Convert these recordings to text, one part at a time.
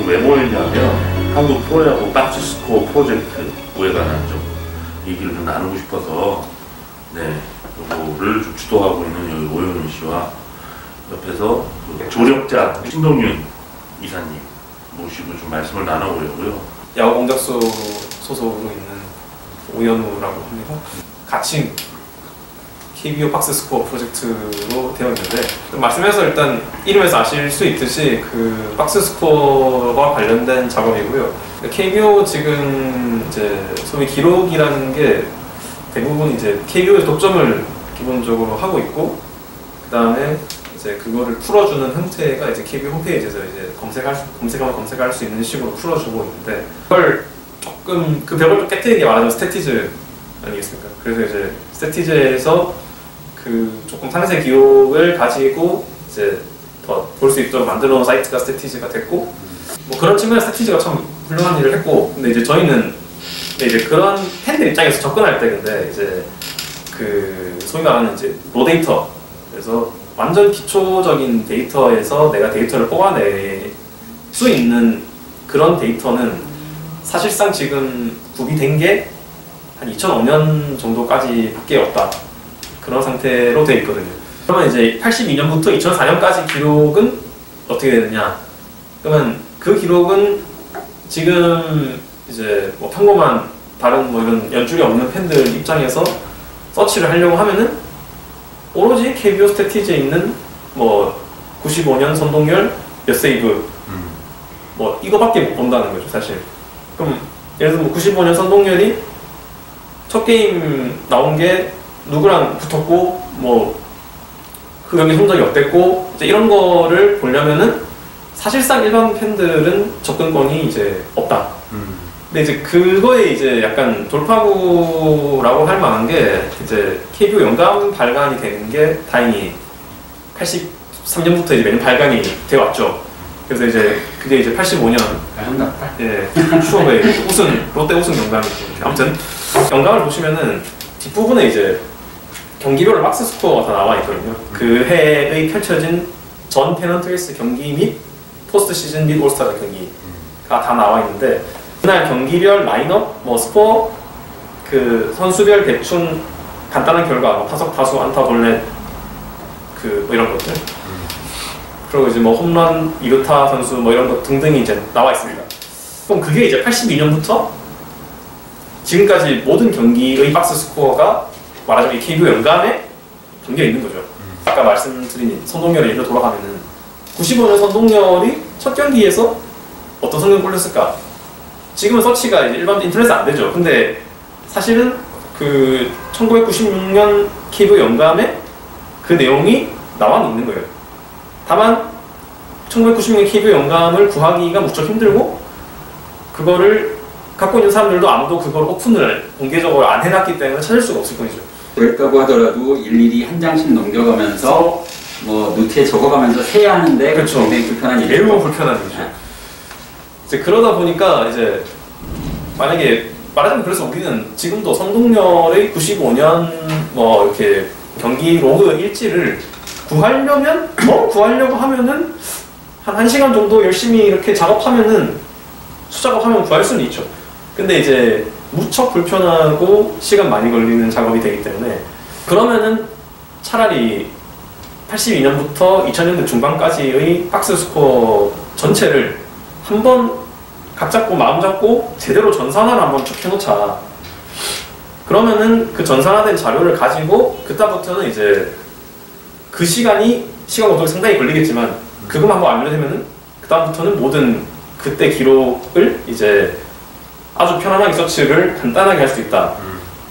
왜 모였냐면 한국 프로야구 박스스코어 프로젝트에 관한 좀 얘기를 좀 나누고 싶어서 요거를 좀 주도하고 있는 여기 오영훈 씨와 옆에서 그 조력자 신동윤 이사님 모시고 좀 말씀을 나눠보려고요. 야구공작소 소속으로 있는 오연우라고 합니다. 같이 KBO 박스스코어 프로젝트로 되어 있는데 말씀해서 일단 이름에서 아실 수 있듯이 그 박스스코어와 관련된 작업이고요. KBO 지금 이제 소위 기록이라는 게 대부분 이제 KBO의 독점을 기본적으로 하고 있고 그 다음에 이제 그거를 풀어주는 형태가 이제 KBO 홈페이지에서 이제 검색하면 검색할 수 있는 식으로 풀어주고 있는데 그걸 조금 그 벽을 좀 깨뜨리게 말하자면 스태티즈 아니겠습니까? 그래서 이제 스태티즈에서 그 조금 상세 기록을 가지고 이제 더 볼 수 있도록 만들어 놓은 사이트가 스태티즈가 됐고 뭐 그런 측면에서 스태티즈가 참 훌륭한 일을 했고 근데 이제 저희는 이제 그런 팬들 입장에서 접근할 때 근데 이제 그 소위 말하는 이제 로 데이터 그래서 완전 기초적인 데이터에서 내가 데이터를 뽑아낼 수 있는 그런 데이터는 사실상 지금 구비된 게 한 2005년 정도까지 밖에 없다. 그런 상태로 되어 있거든요. 그러면 이제 82년부터 2004년까지 기록은 어떻게 되느냐? 그러면 그 기록은 지금 이제 뭐 평범한 다른 뭐 이런 연줄이 없는 팬들 입장에서 서치를 하려고 하면은 오로지 KBO 스태티즈에 있는 뭐 95년 선동열 몇 세이브 뭐 이거밖에 못 본다는 거죠 사실. 그럼 예를 들어 뭐 95년 선동열이 첫 게임 나온 게 누구랑 붙었고 뭐 그 경기 성적이 어땠고 이제 이런 거를 보려면은 사실상 일반 팬들은 접근권이 이제 없다. 근데 이제 그거에 이제 약간 돌파구라고 할 만한 게 이제 KBO 연간 발간이 되는 게 다행히 83년부터 이제 매년 발간이 되어 왔죠. 그래서 이제 그게 이제 85년 추억의 롯데 우승 연간이죠. 아무튼 연간을 보시면은 뒷부분에 이제 경기별 박스 스코어가 다 나와 있거든요. 그 해에 펼쳐진 전 페넌트 레이스 경기 및 포스트 시즌 및 올스타 경기가 다 나와 있는데 그날 경기별 라인업, 뭐 스코어, 그 선수별 대충 간단한 결과, 뭐 타석, 타수, 안타, 볼넷, 그 뭐 이런 것들. 그리고 이제 뭐 홈런, 2루타 선수 뭐 이런 것 등등이 이제 나와 있습니다. 그럼 그게 이제 82년부터 지금까지 모든 경기의 박스 스코어가 말하자면 이 KBO 연간에 담겨 있는 거죠. 아까 말씀드린 선동열의 예로 돌아가면은 95년 선동열이 첫 경기에서 어떤 성적을 올렸을까? 지금은 서치가 이제 일반 인터넷에 안 되죠. 근데 사실은 그 1996년 KBO 연감에 그 내용이 나와 있는 거예요. 다만 1996년 KBO 연감을 구하기가 무척 힘들고 그거를 갖고 있는 사람들도 아무도 그걸 오픈을 공개적으로 안 해놨기 때문에 찾을 수가 없을 뿐이죠. 그랬다고 하더라도 일일이 한 장씩 넘겨가면서 뭐 노트에 적어가면서 세야 하는데 그렇죠. 굉장히 불편한 일이죠. 매우 불편한 일이죠. 이제 그러다 보니까 이제 만약에 말하자면 그래서 우리는 지금도 선동열의 95년 뭐 이렇게 경기 로그 일지를 구하려고 하면은 한 1시간 정도 열심히 이렇게 작업하면은 수작업하면 구할 수는 있죠. 근데 이제 무척 불편하고 시간 많이 걸리는 작업이 되기 때문에 그러면은 차라리 82년부터 2000년대 중반까지의 박스 스코어 전체를 한번 각 잡고 마음 잡고 제대로 전산화를 한번 쭉 해놓자. 그러면은 그 전산화된 자료를 가지고 그때부터는 이제 그 시간 공정이 상당히 걸리겠지만 그것만 한번 알려되면은 그다음부터는 모든 그때 기록을 이제 아주 편안하게 서치를 간단하게 할 수 있다.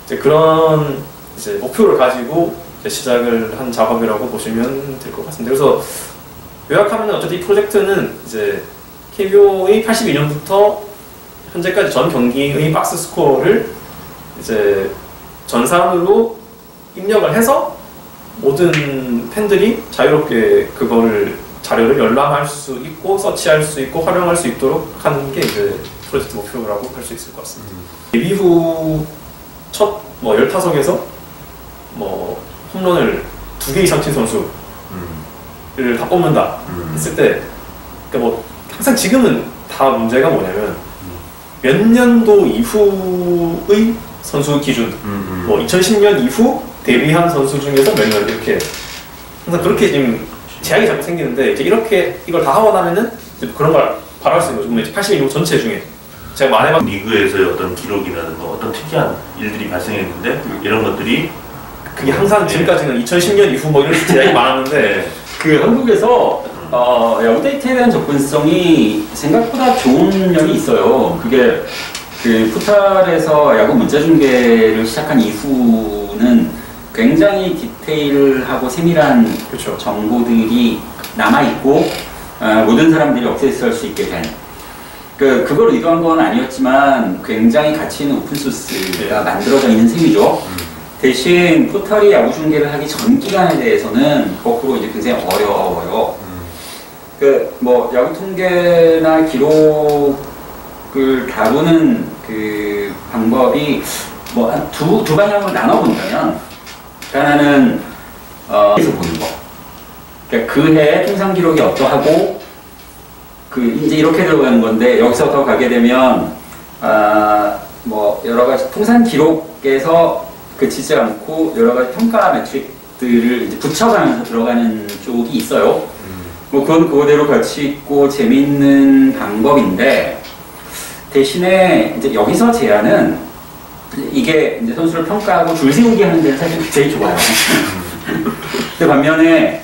이제 그런 이제 목표를 가지고 이제 시작을 한 작업이라고 보시면 될 것 같습니다. 그래서 요약하면 어쨌든 이 프로젝트는 이제 KBO의 82년부터 현재까지 전 경기의 박스 스코어를 이제 전산으로 입력을 해서 모든 팬들이 자유롭게 그거를 자료를 열람할 수 있고 서치할 수 있고 활용할 수 있도록 하는 게 이제 프로젝트 목표라고 할 수 있을 것 같습니다. 데뷔 후 첫 뭐 10타석에서 뭐 홈런을 2개 이상 친 선수를 다 뽑는다 했을 때 그러니까 뭐 항상 지금은 다 문제가 뭐냐면 몇 년도 이후의 선수 기준, 뭐 2010년 이후 데뷔한 선수 중에서 몇 년 이렇게 항상 그렇게 지금 제약이 자꾸 생기는데 이제 이렇게 이걸 다 하고 나면은 그런 걸 바랄 수 있는 거죠. 81년 전체 중에 제가 말해봤 리그에서의 어떤 기록이라든가 어떤 특이한 일들이 발생했는데 이런 것들이 그게 항상 지금까지는 2010년 이후 뭐 이런 제약이 많았는데 그 한국에서 야구 데이터에 대한 접근성이 생각보다 좋은 면이 있어요. 그게 그 포탈에서 야구 문자 중계를 시작한 이후는 굉장히 디테일하고 세밀한 그렇죠. 정보들이 남아있고 모든 사람들이 액세스할 수 있게 된 그걸 의도한 건 아니었지만 굉장히 가치 있는 오픈소스가 만들어져 있는 셈이죠. 대신 포털이 야구 중계를 하기 전 기간에 대해서는 거꾸로 이제 굉장히 어려워요. 뭐 야구 통계나 기록을 다루는 그 방법이 뭐 한 두 방향으로 나눠 본다면 하나는 에서 보는 거. 그러니까 그 해의 통상 기록이 어떠하고 이제 이렇게 들어가는 건데 여기서부터 가게 되면 뭐 여러 가지 통상 기록에서 그치지 않고 여러 가지 평가 매트릭들을 이제 붙여가면서 들어가는 쪽이 있어요. 뭐 그건 그거대로 가치 있고 재미있는 방법인데 대신에 이제 여기서 제안은 이게 이제 선수를 평가하고 줄 세우기 하는 데는 사실 제일 좋아요. 근데 반면에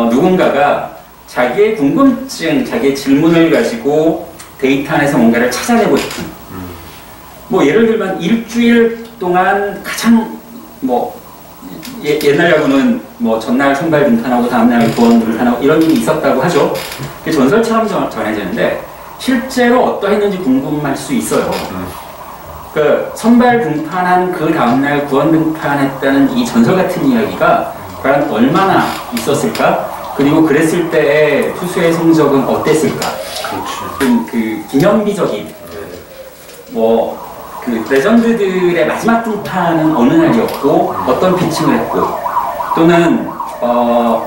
누군가가 자기의 궁금증, 자기의 질문을 가지고 데이터 안에서 뭔가를 찾아내고 싶은 뭐 예를 들면 일주일 동안 가장 뭐 옛날 야구는 뭐 전날 선발 등판하고 다음날 구원 등판하고 이런 일이 있었다고 하죠. 그게 전설처럼 전해지는데 실제로 어떠했는지 궁금할 수 있어요. 그 선발 등판한 그 다음날 구원 등판했다는 이 전설 같은 이야기가 과연 얼마나 있었을까? 그리고 그랬을 때의 투수의 성적은 어땠을까? 그 기념비적인 뭐 그 레전드들의 마지막 등판은 어느 날이었고 어떤 피칭을 했고 또는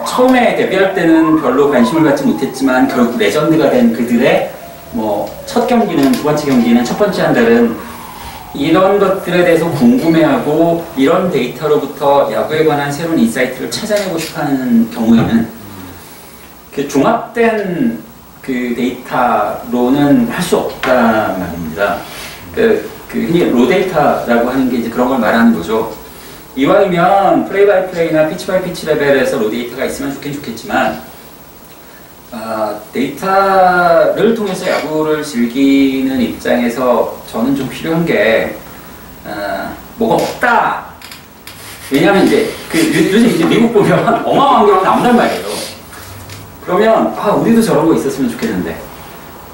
처음에 데뷔할 때는 별로 관심을 갖지 못했지만 결국 레전드가 된 그들의 뭐 첫 경기는 두 번째 경기는 첫 번째 한 달은 이런 것들에 대해서 궁금해하고 이런 데이터로부터 야구에 관한 새로운 인사이트를 찾아내고 싶어하는 경우에는 그 종합된 그 데이터로는 할 수 없단 말입니다. 그 흔히 로 데이터라고 하는 게 이제 그런 걸 말하는 거죠. 이왕이면 플레이 바이 플레이나 피치 바이 피치 레벨에서 로 데이터가 있으면 좋겠지만 데이터를 통해서 야구를 즐기는 입장에서 저는 좀 필요한 게 뭐가 없다. 왜냐하면 이제 요즘 이제 미국 보면 어마어마한 게 나온단 말이에요. 그러면 우리도 저런 거 있었으면 좋겠는데.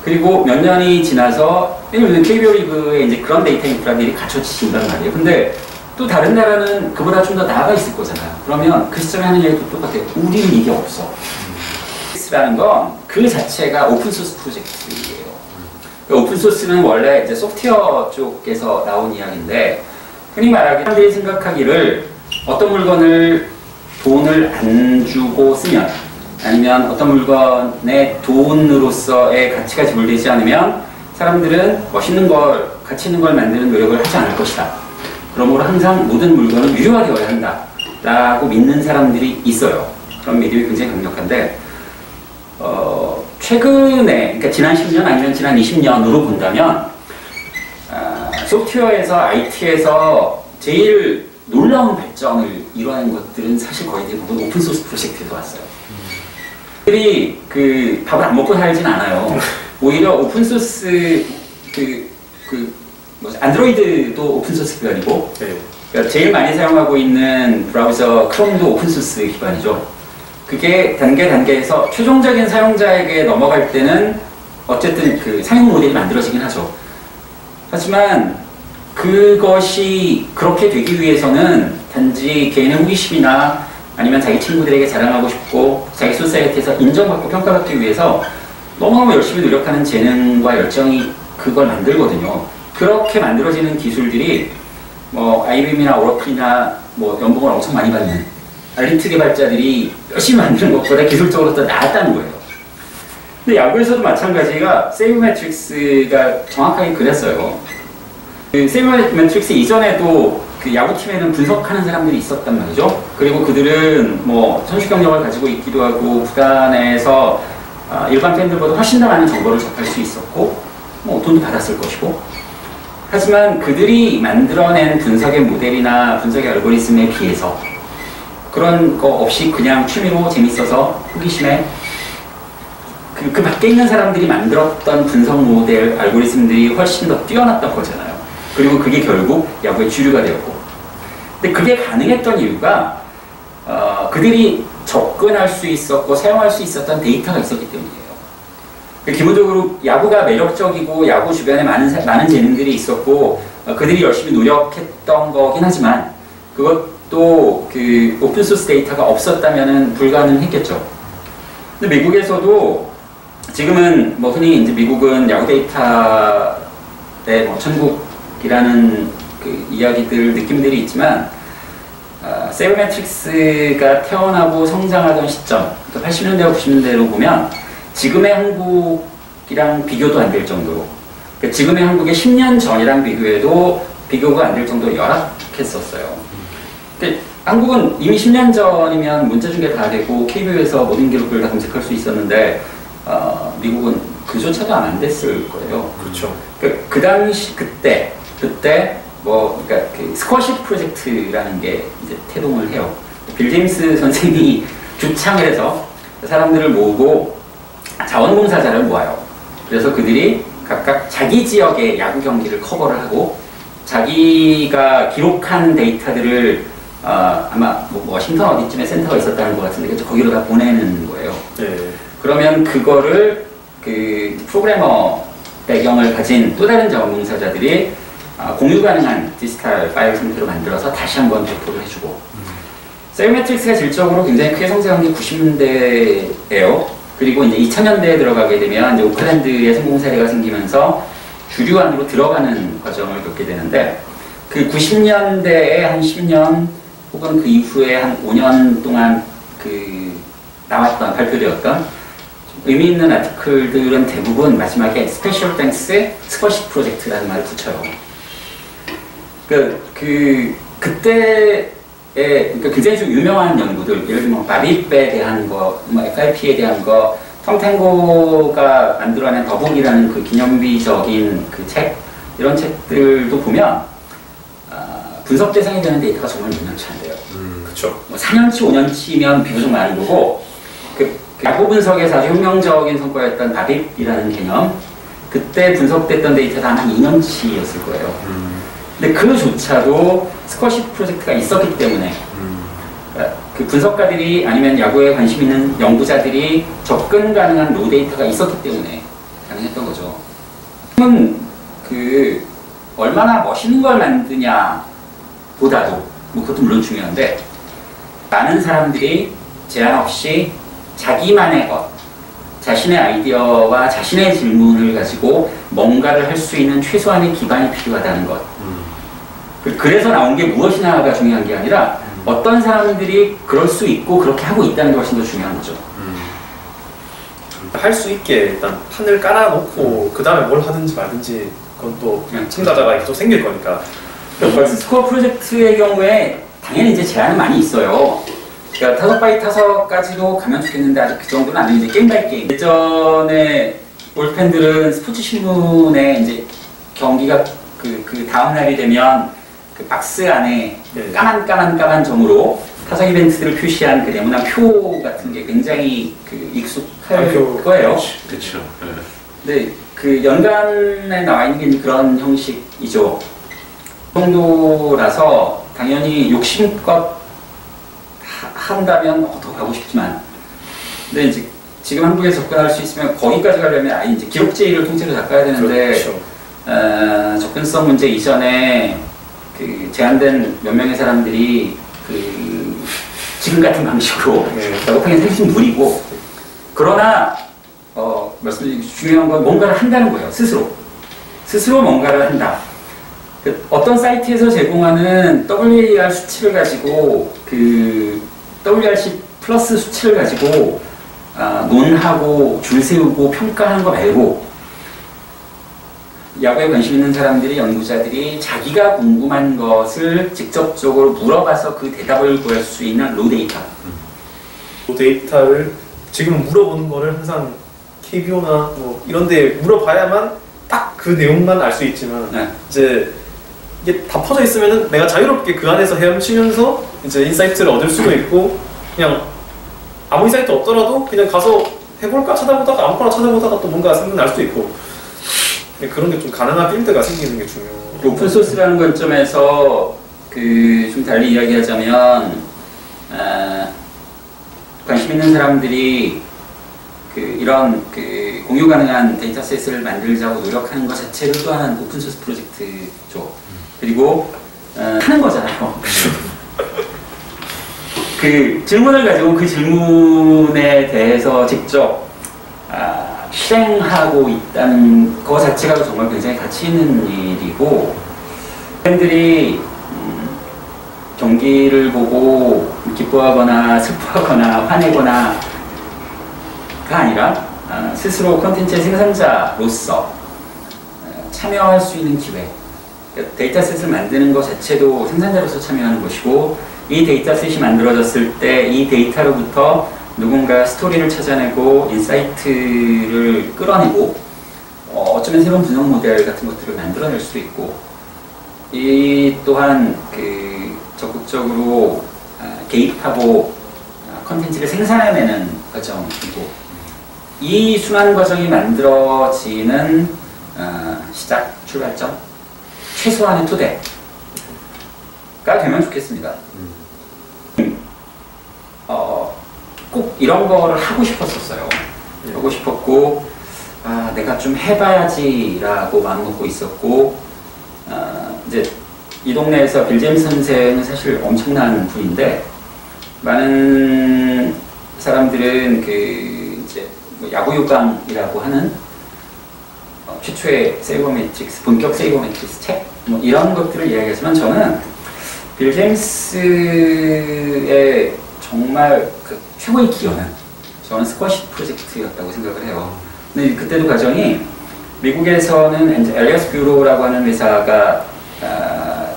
그리고 몇 년이 지나서 요즘 KBO 리그에 이제 그런 데이터 인프라들이 갖춰진단 말이에요. 근데 또 다른 나라는 그보다 좀 더 나아가 있을 거잖아요. 그러면 그 시점에 하는 얘기도 똑같아요. 우리는 이게 없어. 라는 건 그 자체가 오픈소스 프로젝트예요. 오픈소스는 원래 이제 소프트웨어 쪽에서 나온 이야기인데 흔히 말하기 사람들이 생각하기를 어떤 물건을 돈을 안 주고 쓰면 아니면 어떤 물건의 돈으로서의 가치가 지불되지 않으면 사람들은 멋있는 걸, 가치 있는 걸 만드는 노력을 하지 않을 것이다. 그러므로 항상 모든 물건은 유료화되어야 한다 라고 믿는 사람들이 있어요. 그런 믿음이 굉장히 강력한데 최근에, 그러니까 지난 10년 아니면 지난 20년으로 본다면 소프트웨어에서 IT에서 제일 놀라운 발전을 이뤄낸 것들은 사실 거의 대부분 오픈소스 프로젝트에서 왔어요. 들이 그 밥을 안 먹고 살진 않아요. 오히려 오픈소스 안드로이드도 오픈소스 기반이고 그러니까 제일 많이 사용하고 있는 브라우저 크롬도 오픈소스 기반이죠. 그게 단계에서 최종적인 사용자에게 넘어갈 때는 어쨌든 그 사용 모델이 만들어지긴 하죠. 하지만 그것이 그렇게 되기 위해서는 단지 개인의 호기심이나 아니면 자기 친구들에게 자랑하고 싶고 자기 소사이티에서 인정받고 평가받기 위해서 너무너무 열심히 노력하는 재능과 열정이 그걸 만들거든요. 그렇게 만들어지는 기술들이 뭐 IBM이나 오라클이나 뭐 연봉을 엄청 많이 받는 알리트 개발자들이 열심히 만드는 것보다 기술적으로 더 나았다는 거예요. 근데 야구에서도 마찬가지가 세이버매트릭스가 정확하게 그랬어요. 그 세이버매트릭스 이전에도 그 야구팀에는 분석하는 사람들이 있었단 말이죠. 그리고 그들은 뭐 선수 경력을 가지고 있기도 하고 구단에서 일반 팬들보다 훨씬 더 많은 정보를 접할 수 있었고 뭐 돈도 받았을 것이고, 하지만 그들이 만들어낸 분석의 모델이나 분석의 알고리즘에 비해서 그런 거 없이 그냥 취미로 재밌어서 호기심에 그 밖에 있는 사람들이 만들었던 분석 모델 알고리즘들이 훨씬 더 뛰어났던 거잖아요. 그리고 그게 결국 야구의 주류가 되었고, 근데 그게 가능했던 이유가 그들이 접근할 수 있었고 사용할 수 있었던 데이터가 있었기 때문이에요. 기본적으로 야구가 매력적이고 야구 주변에 많은 재능들이 있었고 그들이 열심히 노력했던 거긴 하지만 그것도 그 오픈소스 데이터가 없었다면 불가능했겠죠. 근데 미국에서도 지금은 뭐 흔히 이제 미국은 야구 데이터의 뭐 천국이라는 그 이야기들, 느낌들이 있지만 세이버매트릭스가 태어나고 성장하던 시점, 그러니까 80년대와 90년대로 보면 지금의 한국이랑 비교도 안 될 정도로, 그러니까 지금의 한국의 10년 전이랑 비교해도 비교가 안 될 정도로 열악했었어요. 그러니까 한국은 이미 10년 전이면 문자 중계 다 되고 KBO에서 모든 기록을 다 검색할 수 있었는데 미국은 그조차도 안 됐을 거예요. 그렇죠. 그러니까 그 당시 그때 뭐 그러니까 그 스쿼시 프로젝트라는 게 이제 태동을 해요. 빌 제임스 선생이 주창을 해서 사람들을 모으고 자원봉사자를 모아요. 그래서 그들이 각각 자기 지역의 야구 경기를 커버를 하고 자기가 기록한 데이터들을 아마 뭐 워싱턴 어디쯤에 센터가 있었다는 것 같은데 거기로 다 보내는 거예요. 네. 그러면 그거를 그 프로그래머 배경을 가진 또 다른 자원봉사자들이 공유 가능한 디지털 파일 상태로 만들어서 다시 한번 배포를 해주고, 세이버매트릭스가 질적으로 굉장히 크게 성장한 게 90년대예요. 그리고 이제 2000년대에 들어가게 되면 이제 오클랜드의 성공 사례가 생기면서 주류 안으로 들어가는 과정을 겪게 되는데, 그 90년대에 한 10년 혹은 그 이후에 한 5년 동안 그 나왔던, 발표되었던 의미 있는 아티클들은 대부분 마지막에 스페셜 땡스 스쿼시 프로젝트라는 말을 붙여요. 그때에 그러니까 굉장히 좀 유명한 연구들, 예를 들면 바비백에 대한 거, 뭐 FIP에 대한 거, 톰 탱고가 만들어낸 더북이라는 그 기념비적인 그 책, 이런 책들도 보면 분석 대상이 되는 데이터가 정말 몇 년치 안 돼요. 그렇죠. 뭐 4년치, 5년치면 비교적 많은 거고, 그 야구 분석에서 아주 혁명적인 성과였던 바빕이라는 개념, 그때 분석됐던 데이터가 한 2년치였을 거예요. 근데 그조차도 스쿼시 프로젝트가 있었기 때문에 그 분석가들이 아니면 야구에 관심 있는 연구자들이 접근 가능한 로 데이터가 있었기 때문에 가능했던 거죠. 그 얼마나 멋있는 걸 만드냐 보다도 뭐 그것도 물론 중요한데, 많은 사람들이 제한 없이 자기만의 것, 자신의 아이디어와 자신의 질문을 가지고 뭔가를 할 수 있는 최소한의 기반이 필요하다는 것. 그래서 나온 게 무엇이냐가 중요한 게 아니라 어떤 사람들이 그럴 수 있고 그렇게 하고 있다는 게 훨씬 더 중요한 거죠. 할 수 있게 일단 판을 깔아놓고 그 다음에 뭘 하든지 말든지 그건 또 참가자가 계속 생길 거니까. 벌스 스코어 프로젝트의 경우에 당연히 이제 제한은 많이 있어요. 그러니까 타석 바이 타석까지도 가면 좋겠는데 아직 그 정도는 아니고 이제 게임 바이 게임. 예전에 볼펜들은 스포츠 신문에 이제 경기가 그 다음 날이 되면 그 박스 안에 까만 점으로 타석 이벤트들을 표시한 그 네모난 표 같은 게 굉장히 그 익숙할 거예요. 그렇죠. 네, 그 연간에 나와 있는 게 그런 형식이죠. 그 정도라서 당연히 욕심껏 한다면 더 가고 싶지만, 근데 이제 지금 한국에 접근할 수 있으면 거기까지 가려면 아예 이제 기록 제의를 통째로 닦아야 되는데, 그렇죠. 접근성 문제 이전에 그 제한된 몇 명의 사람들이 그 지금 같은 방식으로 작업하기 사실 무리고, 그러나 말씀드리기 중요한 건 뭔가를 한다는 거예요. 스스로 뭔가를 한다. 어떤 사이트에서 제공하는 WAR 수치를 가지고 그 WRC 플러스 수치를 가지고 논하고 줄 세우고 평가하는 거 말고 야구에 관심 있는 사람들이 연구자들이 자기가 궁금한 것을 직접적으로 물어봐서 그 대답을 구할 수 있는 로데이터. 그 데이터를 지금 물어보는 거를 항상 KBO나 뭐 이런 데 물어봐야만 딱 그 내용만 알 수 있지만 네. 이제 이게 다 퍼져 있으면은 내가 자유롭게 그 안에서 헤엄치면서 이제 인사이트를 얻을 수도 있고 그냥 아무 인사이트 없더라도 그냥 가서 해볼까 찾아보다가 아무거나 찾아보다가 또 뭔가 생각날 수도 있고 그런 게 좀 가능한 필드가 생기는 게 중요해요. 오픈 소스라는 관점에서 그 좀 달리 이야기하자면 관심 있는 사람들이 그 이런 그 공유 가능한 데이터셋을 만들자고 노력하는 것 자체를 또한 오픈 소스 프로젝트죠. 그리고 하는 거잖아요. 그 질문을 가지고 그 질문에 대해서 직접 실행하고 있다는 것 자체가 정말 굉장히 가치 있는 일이고 팬들이 경기를 보고 기뻐하거나 슬퍼하거나 화내거나가 아니라 스스로 콘텐츠의 생산자로서 참여할 수 있는 기회, 데이터셋을 만드는 것 자체도 생산자로서 참여하는 것이고 이 데이터셋이 만들어졌을 때 이 데이터로부터 누군가 스토리를 찾아내고 인사이트를 끌어내고 어쩌면 새로운 분석 모델 같은 것들을 만들어낼 수도 있고 이 또한 그 적극적으로 개입하고 컨텐츠를 생산해내는 과정이고 이 순환 과정이 만들어지는 시작, 출발점, 최소한의 토대가 되면 좋겠습니다. 꼭 이런 거를 하고 싶었었어요. 하고 싶었고 내가 좀 해봐야지라고 마음먹고 있었고 이제 이 동네에서 빌 제임스 선생은 사실 엄청난 분인데 많은 사람들은 그 이제 뭐 야구요강이라고 하는 최초의 세이버매트릭스, 본격 세이버매트릭스 책 뭐 이런 것들을 이야기하지만 저는 빌 제임스의 정말 그 최고의 기여는 저는 스쿼시 프로젝트였다고 생각을 해요. 근데 그때도 과정이 미국에서는 엘리어스 뷰로라고 하는 회사가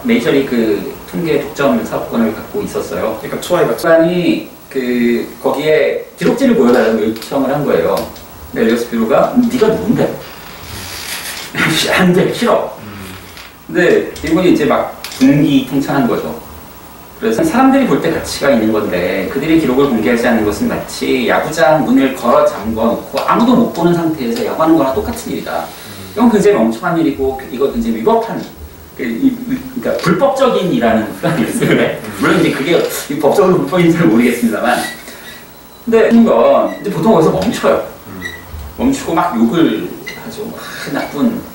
메이저리그 통계 독점 사업권을 갖고 있었어요. 그러니까 투아이가 기관이 그 거기에 기록지를 보여달라고 요청을 한 거예요. 근데 엘리어스 뷰로가 네가 누군데? 안 돼, 싫어. 근데 이분이 이제 막 분기통천한 거죠. 그래서 사람들이 볼 때 가치가 있는 건데 그들이 기록을 공개하지 않는 것은 마치 야구장 문을 걸어 잠궈 놓고 아무도 못 보는 상태에서 야구하는 거랑 똑같은 일이다. 이건 굉장히 멍청한 일이고 이거 굉장히 위법한 그러니까 불법적인이라는 표현이 있어요. 물론 이제 그게 법적으로 불법인지 잘 모르겠습니다만 근데 건 이제 보통 거기서 멈춰요. 멈추고 막 욕을 하죠. 막 나쁜.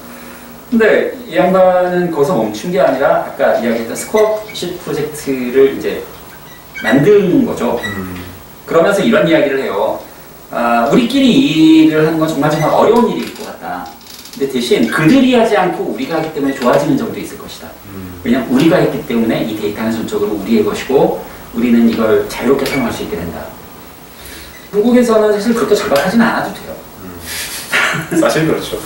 근데 이 양반은 거기서 멈춘 게 아니라 아까 이야기했던 스쿼시 프로젝트를 이제 만든 거죠. 그러면서 이런 이야기를 해요. 우리끼리 이 일을 하는 건 정말 어려운 일일 것 같다. 근데 대신 그들이 하지 않고 우리가 하기 때문에 좋아지는 점도 있을 것이다. 왜냐하면 우리가 했기 때문에 이 데이터는 전적으로 우리의 것이고 우리는 이걸 자유롭게 사용할 수 있게 된다. 한국에서는 사실 그렇게 절박하지는 않아도 돼요. 사실 그렇죠.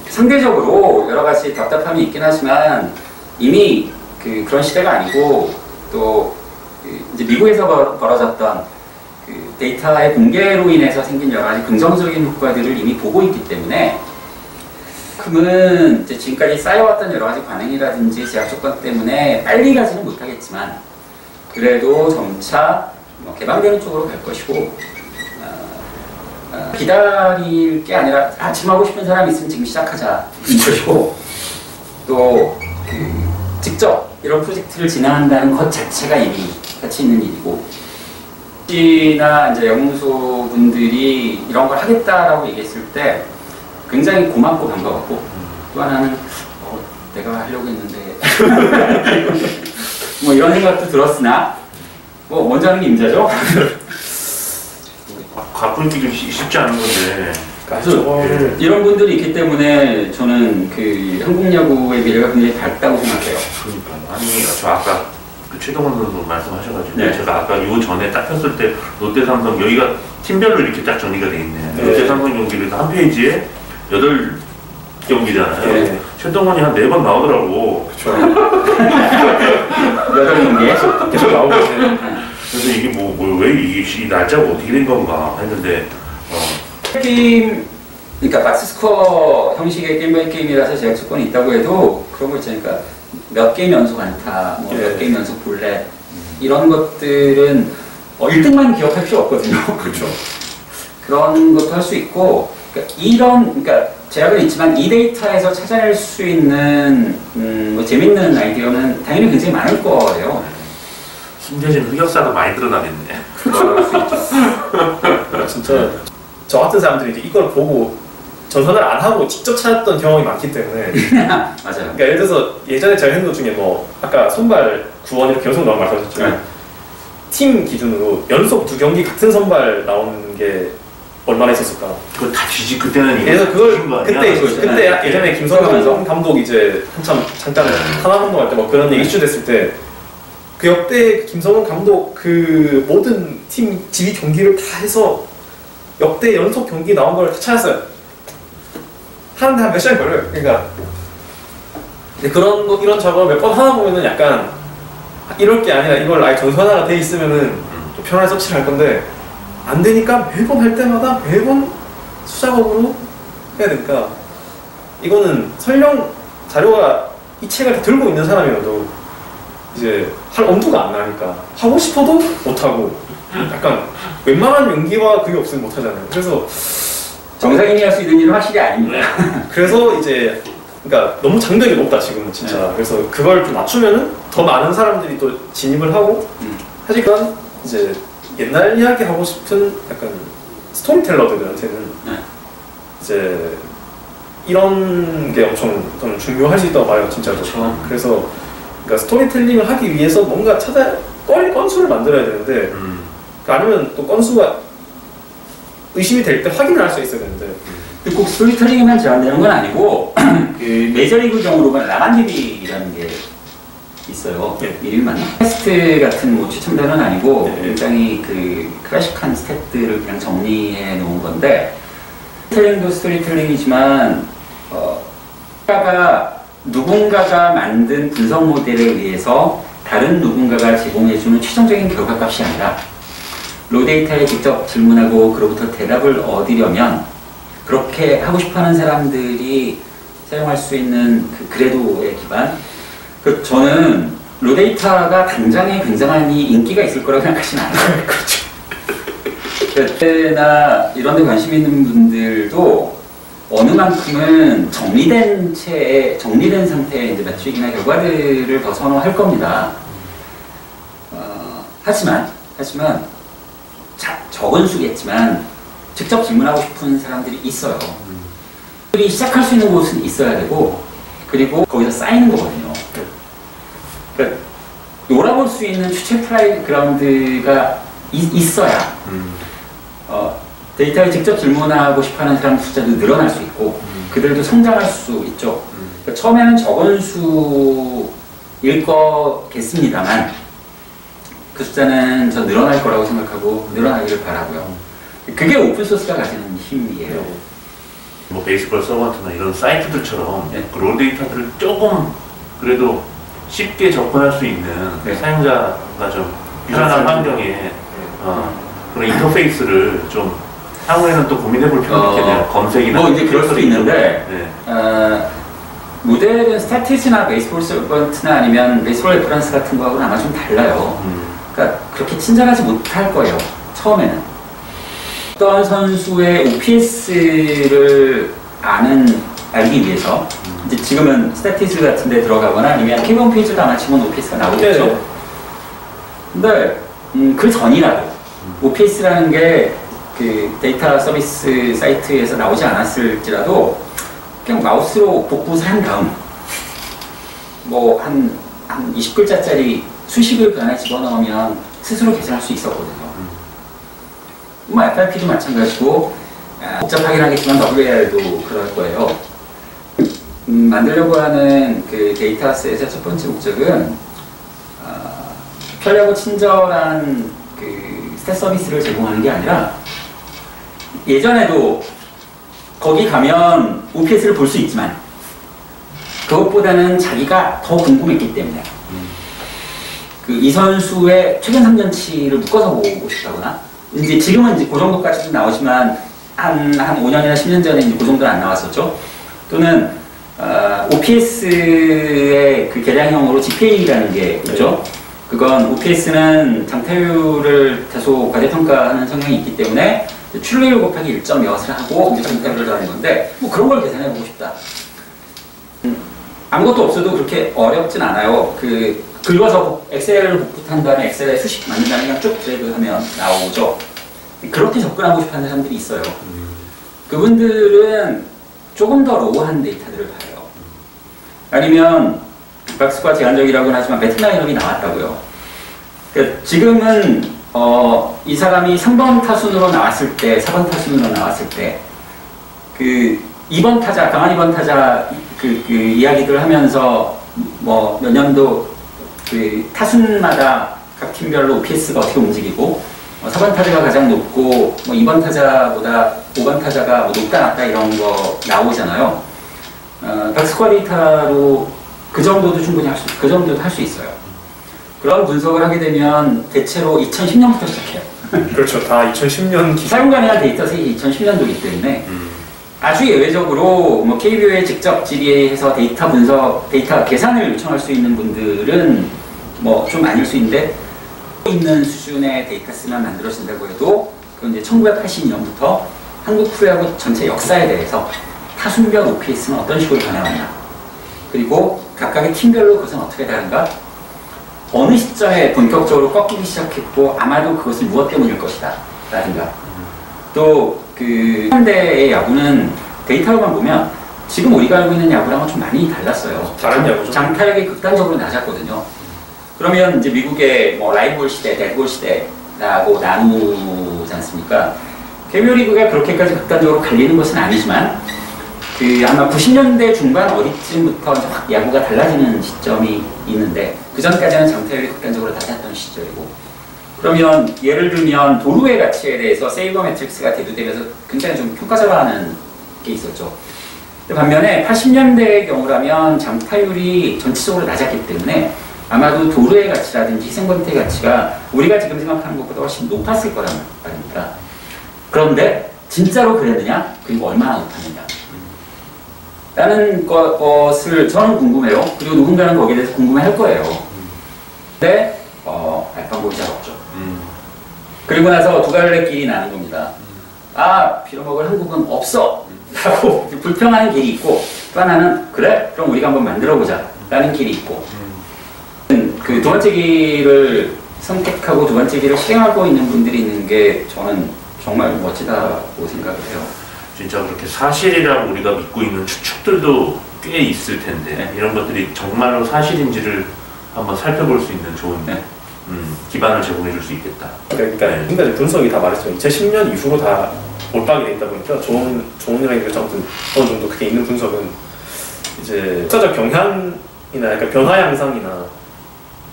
상대적으로 여러 가지 답답함이 있긴 하지만 이미 그런 시대가 아니고 또 이제 미국에서 벌어졌던 그 데이터의 공개로 인해서 생긴 여러 가지 긍정적인 효과들을 이미 보고 있기 때문에 그러면 이제 지금까지 쌓여왔던 여러 가지 관행이라든지 제약 조건 때문에 빨리 가지는 못하겠지만 그래도 점차 개방되는 쪽으로 갈 것이고 기다릴 게 아니라 지금 하고 싶은 사람이 있으면 지금 시작하자 이것이고 또 직접 이런 프로젝트를 진행한다는 것 자체가 이미 가치 있는 일이고 혹시나 이제 연구소 분들이 이런 걸 하겠다라고 얘기했을 때 굉장히 고맙고 반가웠고 또 하나는 내가 하려고 했는데 뭐 이런 생각도 들었으나 뭐 먼저 하는 게 임자죠. 가꾸기 좀 쉽지 않은 건데. 그래서 이런 분들이 있기 때문에 저는 그 한국 야구의 미래가 굉장히 밝다고 생각해요. 그러니까 아니 저 아까 그 최동원 선수 말씀하셔가지고 네. 제가 아까 요 전에 딱 폈을 때 롯데 삼성 여기가 팀별로 이렇게 딱 정리가 돼 있네. 네. 롯데 삼성 경기를 한 페이지에 8경기잖아요. 네. 최동원이 한 4번 나오더라고. 그렇죠. 8경기에 계속 나오고 있어요. 그래서 이게 왜 이 날짜가 어떻게 된 건가 했는데 게임, 그러니까 박스스코어 형식의 게임 바이 게임이라서 제약 조건이 있다고 해도 그런 거 있잖아요. 그러니까 몇 게임 연속 안타, 뭐 몇 게임 연속 볼넷 이런 것들은 1등만 기억할 필요 없거든요. 그렇죠. 그런 것도 할 수 있고, 그러니까 제약은 있지만 이 데이터에서 찾아낼 수 있는 뭐 재밌는 아이디어는 당연히 굉장히 많을 거예요. 힘겨진 흑역사가 많이 드러나겠네. 그럴 수 있죠. 진짜 저 같은 사람들이 이제 이걸 보고 전선을 안 하고 직접 찾았던 경험이 많기 때문에 맞아요. 그러니까 예를 들어서 예전에 제가 했는 것 중에 뭐 아까 선발 구원 이렇게 연속 나온 말씀하셨지만 네. 팀 기준으로 연속 2경기 같은 선발 나오는 게 얼마나 있었을까? 그거 다 그때는 그래서 뒤진 거 그걸 아니야? 그때 네. 예전에 김성현 감독 이제 한참 잠깐 하나 감독할 때 뭐 그런 얘기 이슈 됐을 때 그 역대 김성현 감독 그 모든 팀 지휘 경기를 다 해서 역대 연속 경기 나온 걸 다 찾았어요. 하는데 한 몇 시간 걸려요. 그러니까 근데 이런 작업을 몇 번 하다 보면은 약간 이럴 게 아니라 이걸 아예 전산화가 돼 있으면은 좀 편하게 서치를 할 건데 안 되니까 매번 할 때마다 매번 수작업으로 해야 되니까 이거는 설령 자료가 이 책을 다 들고 있는 사람이어도 이제 할 엄두가 안 나니까 하고 싶어도 못하고 약간 웬만한 용기와 그게 없으면 못하잖아요. 그래서 정상인이 할 수 있는 일은 확실히 아닙니다. 그래서 이제 그러니까 너무 장벽이 높다 지금은 진짜. 네. 그래서 그걸 좀 낮추면은 더 많은 사람들이 또 진입을 하고 하지만 이제 옛날 이야기 하고 싶은 약간 스토리텔러들한테는 네. 이제 이런 게 엄청 저는 중요할 수 있다고 봐요 진짜로. 그렇죠. 그래서 그러니까 스토리텔링을 하기 위해서 뭔가 건수를 만들어야 되는데 아니면 또 건수가 의심이 될 때 확인을 할 수 있어야 되는데 꼭 스토리텔링에만 제한되는 건 아니고 그 메이저리그용으로만 라만디비라는 게 있어요. 네. 이름이 맞나? 테스트 같은 뭐 추첨자는 아니고 네. 굉장히 그 클래식한 스탯들을 그냥 정리해 놓은 건데 스토리텔링도 스토리텔링이지만 누군가가 만든 분석 모델에 의해서 다른 누군가가 제공해주는 최종적인 결과값이 아니라 로데이터에 직접 질문하고 그로부터 대답을 얻으려면 그렇게 하고 싶어하는 사람들이 사용할 수 있는 그 그래도의 기반. 저는 로데이터가 당장에 굉장히 인기가 있을 거라고 생각하진 않아요. 그렇죠. 그때나 이런 데 관심 있는 분들도 어느 만큼은 정리된 상태의 이제 매트릭이나 결과들을 더 선호할 겁니다. 하지만 적은 수겠지만 직접 질문하고 싶은 사람들이 있어요. 그들이 시작할 수 있는 곳은 있어야 되고 그리고 거기서 쌓이는 거거든요. 그러니까 놀아볼 수 있는 추체 플레이그라운드가 있어야 데이터에 직접 질문하고 싶어하는 사람 숫자도 늘어날 수 있고 그들도 성장할 수 있죠. 그러니까 처음에는 적은 수일 거겠습니다만 그 숫자는 전 늘어날 거라고 생각하고 늘어나기를 바라고요. 그게 오픈소스가 가지는 힘이에요. 뭐 베이스볼 서번트나 이런 사이트들처럼 네. 그 로 데이터들을 조금 그래도 쉽게 접근할 수 있는 네. 사용자가 좀 유연한 환경에 그런 인터페이스를 좀 향후에는 또 고민해볼 필요가 있겠네요. 검색이나 뭐 이제 그럴 수도 있는데 네. 모델은 스타티스나 베이스볼 서번트나 아니면 베이스볼 레퍼런스 같은 거하고는 아마 좀 달라요. 그러니까 그렇게 친절하지 못할 거예요. 처음에는 어떤 선수의 OPS를 알기 위해서 이제 지금은 스태티스 같은 데 들어가거나 아니면 KBO 페이지도 아마 치면 OPS가 나오겠죠. 네. 근데 그 전이라도 OPS라는 게 그 데이터 서비스 사이트에서 나오지 않았을지라도 그냥 마우스로 복붙을 한 다음 뭐 한 20글자짜리 수식을 그 안에 집어넣으면 스스로 계산할 수 있었거든요. 뭐 FRP도 마찬가지고 복잡하긴 하겠지만 WAR도 그럴 거예요. 만들려고 하는 그 데이터셋의 첫 번째 목적은 편리하고 친절한 그 스탯 서비스를 제공하는 게 아니라 예전에도 거기 가면 OPS를 볼 수 있지만 그것보다는 자기가 더 궁금했기 때문에 그 이 선수의 최근 3년치를 묶어서 보고 싶다거나 이제 지금은 이제 그 정도까지도 나오지만 한 5년이나 10년 전에 이제 그 정도는 안 나왔었죠. 또는 OPS의 그 계량형으로 GPA라는 게 있죠. 그건 OPS는 장타율을 다소 과대평가하는 성향이 있기 때문에 출루율 곱하기 1.6을 하고 장타율을 하는 건데 뭐 그런 걸 계산해보고 싶다. 아무것도 없어도 그렇게 어렵진 않아요. 긁어서 엑셀을 복붙한 다음에 엑셀에 수식 만든 다음에 그냥 쭉 드래그하면 나오죠. 그렇게 접근하고 싶어하는 사람들이 있어요. 그분들은 조금 더 로우한 데이터들을 봐요. 아니면 박스가 제한적이라고는 하지만 배트 라인업이 나왔다고요. 그러니까 지금은 이 사람이 3번 타순으로 나왔을 때, 4번 타순으로 나왔을 때 그 2번 타자, 강한 2번 타자 그 이야기들 하면서 뭐 몇 년도 그 타순마다 각 팀별로 OPS가 어떻게 움직이고 4번 타자가 가장 높고 뭐 2번 타자보다 5번 타자가 뭐 높다 낮다 이런 거 나오잖아요. 박스코어 데이터로 그 정도도 충분히 그 정도도 할 수 있어요. 그런 분석을 하게 되면 대체로 2010년부터 시작해요. 그렇죠. 다 2010년 기준. 사용 가능한 데이터셋이 2010년도이기 때문에 아주 예외적으로 뭐 KBO에 직접 질의해서 데이터 분석, 데이터 계산을 요청할 수 있는 분들은 뭐 좀 아닐 수 있는데 있는 수준의 데이터셋만 만들어진다고 해도 그건 이제 1982년부터 한국 프로야구 전체 역사에 대해서 타순별 OPS는 어떤 식으로 변해왔나 그리고 각각의 팀별로 그것은 어떻게 다른가 어느 시점에 본격적으로 꺾이기 시작했고 아마도 그것은 무엇 때문일 것이다 라든가 또 그 현대의 야구는 데이터로만 보면 지금 우리가 알고 있는 야구랑은 좀 많이 달랐어요. 다른 야구죠. 장타력이 극단적으로 낮았거든요. 그러면 이제 미국의 뭐 라이브볼 시대, 데드볼 시대라고 나누지 않습니까? KBO 리그가 그렇게까지 극단적으로 갈리는 것은 아니지만 그 아마 90년대 중반 어디쯤부터 확 야구가 달라지는 시점이 있는데 그 전까지는 장타율이 극단적으로 낮았던 시절이고 그러면 예를 들면 도루의 가치에 대해서 세이버 매트릭스가 대두되면서 굉장히 좀 평가절하하는 게 있었죠. 반면에 80년대의 경우라면 장타율이 전체적으로 낮았기 때문에 아마도 도루의 가치라든지 희생번트의 가치가 우리가 지금 생각하는 것보다 훨씬 높았을 거란 말입니다. 그런데 진짜로 그랬느냐? 그리고 얼마나 높았느냐? 라는 것을 저는 궁금해요. 그리고 누군가는 거기에 대해서 궁금해할 거예요. 근데 알파고를 잘 없죠. 그리고 나서 두 갈래길이 나는 겁니다. 빌어먹을 한국은 없어! 라고 불평하는 길이 있고 또 하나는 그래? 그럼 우리가 한번 만들어보자 라는 길이 있고 그 두 번째 길을 선택하고 두 번째 길을 실행하고 있는 분들이 있는 게 저는 정말 멋지다고 생각을 해요. 진짜 그렇게 사실이라고 우리가 믿고 있는 추측들도 꽤 있을 텐데 이런 것들이 정말로 사실인지를 한번 살펴볼 수 있는 좋은 기반을 제공해 줄 수 있겠다. 그러니까 지금까지 분석이 다 말했지만 2010년 이후로 다 몰빵이 돼 있다 보니까 좋은 일이라기보다 아무튼 어느 정도 그게 있는 분석은 이제 역사적 경향이나 약간 변화 양상이나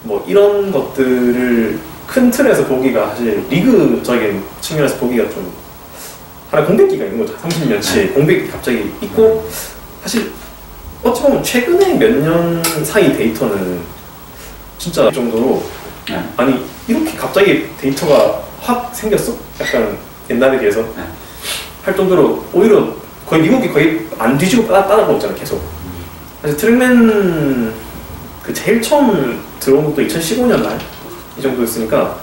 뭐 이런 것들을 큰 틀에서 보기가 사실 리그적인 측면에서 보기가 좀 하나 공백기가 있는 거죠. 30년치 공백기 갑자기 있고 사실 어찌 보면 최근에 몇 년 사이 데이터는 진짜 이 정도로 아니 이렇게 갑자기 데이터가 확 생겼어? 약간 옛날에 비해서 할 정도로 오히려 거의 미국이 거의 안 뒤지고 따라가고 있잖아 계속. 사실 트랙맨 그 제일 처음 들어온 것도 2015년 말 이 정도였으니까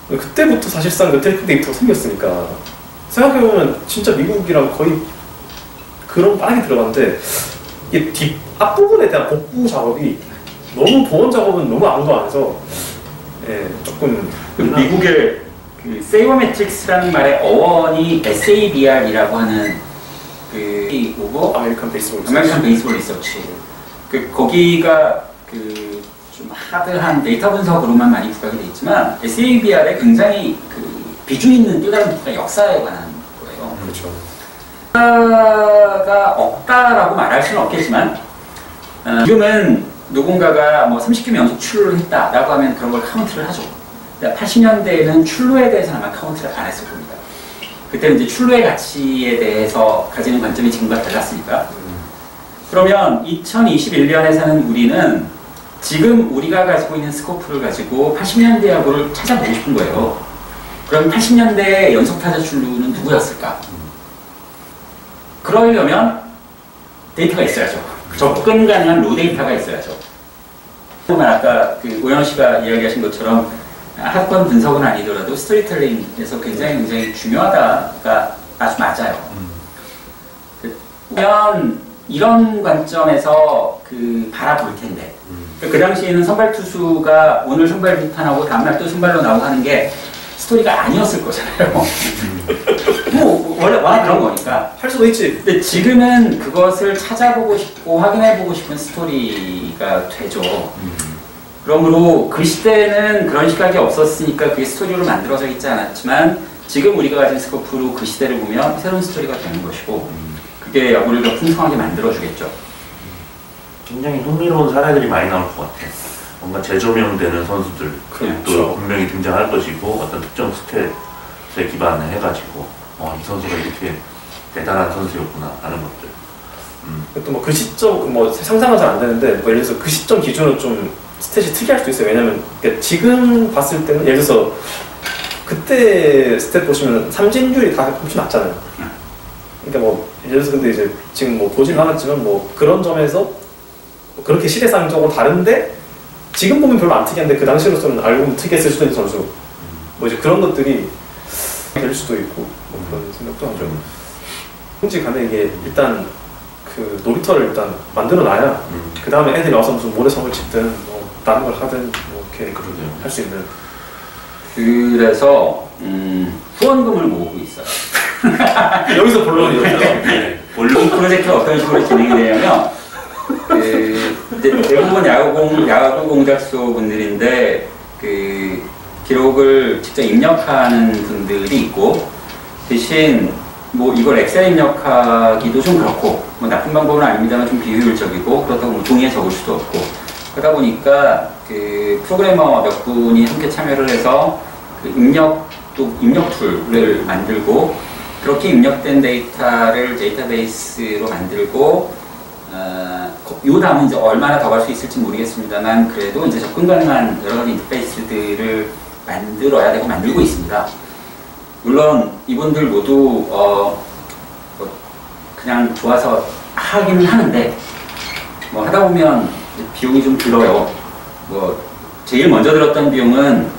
그때부터 사실상 그 트래킹 데이터가 생겼으니까 생각해보면 진짜 미국이랑 거의 그런 빠르게 들어갔는데 이 앞부분에 대한 복구 작업이 너무 보원 작업은 너무 아무도 안 해서 조금 미국의 그 세이버 매트릭스라는 말의 어원이 SABR이라고 하는 그 오버 아메리칸 베이스볼 리서치 거기가 그 좀 하드한 데이터 분석으로만 많이 부각이 돼 있지만 SABR에 굉장히 그 비중 있는 또 다른 부분이 역사에 관한 거예요. 그렇죠. 역사가 없다라고 말할 수는 없겠지만 지금은 누군가가 뭐 30개면 연속 출루를 했다라고 하면 그런 걸 카운트를 하죠. 80년대에는 출루에 대해서는 아마 카운트를 안 했을 겁니다. 그때는 이제 출루의 가치에 대해서 가지는 관점이 지금과 달랐으니까. 그러면 2021년에 사는 우리는 지금 우리가 가지고 있는 스코프를 가지고 80년대 야구를 찾아보고 싶은 거예요. 그럼 80년대 연속타자 출루는 누구였을까? 그러려면 데이터가 있어야죠. 접근 가능한 로 데이터가 있어야죠. 아까 그 오영 씨가 이야기하신 것처럼 학권 분석은 아니더라도 스토리텔링에서 굉장히 중요하다가 아주 맞아요. 그러면 이런 관점에서 바라볼 텐데 그 당시에는 선발 투수가 오늘 선발 비판하고 다음날 또 선발로 나오고 하는 게 스토리가 아니었을 거잖아요. 뭐 원래 워낙 그런 거니까 할 수도 있지. 근데 지금은 그것을 찾아보고 싶고 확인해보고 싶은 스토리가 되죠. 그러므로 그 시대는 그런 시각이 없었으니까 그게 스토리로 만들어져 있지 않았지만 지금 우리가 가진 스코프로 그 시대를 보면 새로운 스토리가 되는 것이고 그게 야구를 더 풍성하게 만들어주겠죠. 굉장히 흥미로운 사례들이 많이 나올 것 같아. 뭔가 재조명되는 선수들 그렇죠. 또 분명히 등장할 것이고 어떤 특정 스탯에 기반을 해가지고 이 선수가 이렇게 대단한 선수였구나 하는 것들. 또 뭐 그 시점 상상은 잘 안 되는데 예를 들어서 그 시점 기준으로 좀 스탯이 특이할 수도 있어요. 왜냐면 지금 봤을 때는 예를 들어서 그때 스탯 보시면 삼진율이 다 훨씬 낮잖아요. 그러니까 뭐 예를 들어서 근데 이제 지금 뭐 보진 않았지만 뭐 그런 점에서 그렇게 시대상적으로 다른데 지금 보면 별로 안 특이한데 그 당시로서는 알고 보면 특이했을 수도 있는 선수. 뭐 이제 그런 것들이 될 수도 있고 뭐 그런 생각도 하죠. 솔직히 이게 일단 그 놀이터를 일단 만들어 놔야 그 다음에 애들이 와서 무슨 모래성을 짓든 뭐 다른 걸 하든 뭐 이렇게 할 수 있는. 그래서 후원금을 모으고 있어요. 여기서 본론이죠. 본론 프로젝트가 어떤 식으로 진행이 되냐면 대부분 야구 공작소 분들인데 기록을 직접 입력하는 분들이 있고 대신 뭐 이걸 엑셀 입력하기도 좀 그렇고 뭐 나쁜 방법은 아닙니다만 좀 비효율적이고 그렇다고 뭐 종이에 적을 수도 없고 그러다 보니까 프로그래머 몇 분이 함께 참여를 해서 입력 툴을 만들고 그렇게 입력된 데이터를 데이터베이스로 만들고 요 다음은 이제 얼마나 더 갈 수 있을지 모르겠습니다만 그래도 이제 접근 가능한 여러 가지 인터페이스들을 만들어야 되고 만들고 있습니다. 물론 이분들 모두 그냥 좋아서 하기는 하는데 뭐 하다 보면 비용이 좀 들어요. 뭐 제일 먼저 들었던 비용은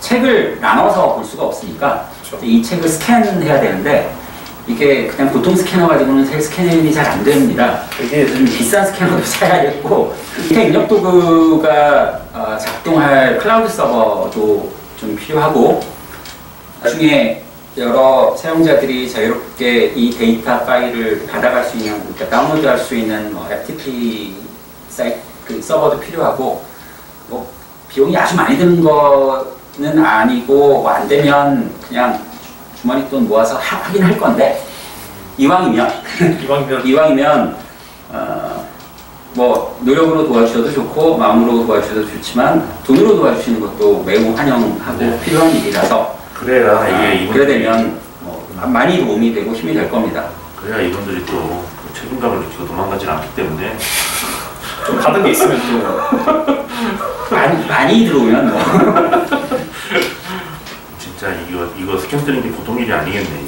책을 나눠서 볼 수가 없으니까 그렇죠. 이 책을 스캔해야 되는데 이게 그냥 보통 스캐너 가지고는 스캔이 잘 안 됩니다. 이게 좀 비싼 스캐너도 사야겠고 밑에 입력 도구가 작동할 클라우드 서버도 좀 필요하고 나중에 여러 사용자들이 자유롭게 이 데이터 파일을 받아갈 수 있는 그러니까 다운로드할 수 있는 뭐 FTP 사이트 서버도 필요하고 뭐 비용이 아주 많이 드는 거는 아니고 뭐 안 되면 그냥 주머니 돈 모아서 하긴 할 건데 이왕이면 뭐 노력으로 도와주셔도 좋고 마음으로 도와주셔도 좋지만 돈으로 도와주시는 것도 매우 환영하고 필요한 일이라서 그래야 이게 그래 되면 뭐 많이 도움이 되고 힘이 될 겁니다. 그래야 이분들이 또 책임감을 느끼고 도망가지 않기 때문에 좀 받은 게 있으면 또 많이 들어오면 뭐 진짜 이거 스캔 뜨는 게 보통 일이 아니겠네.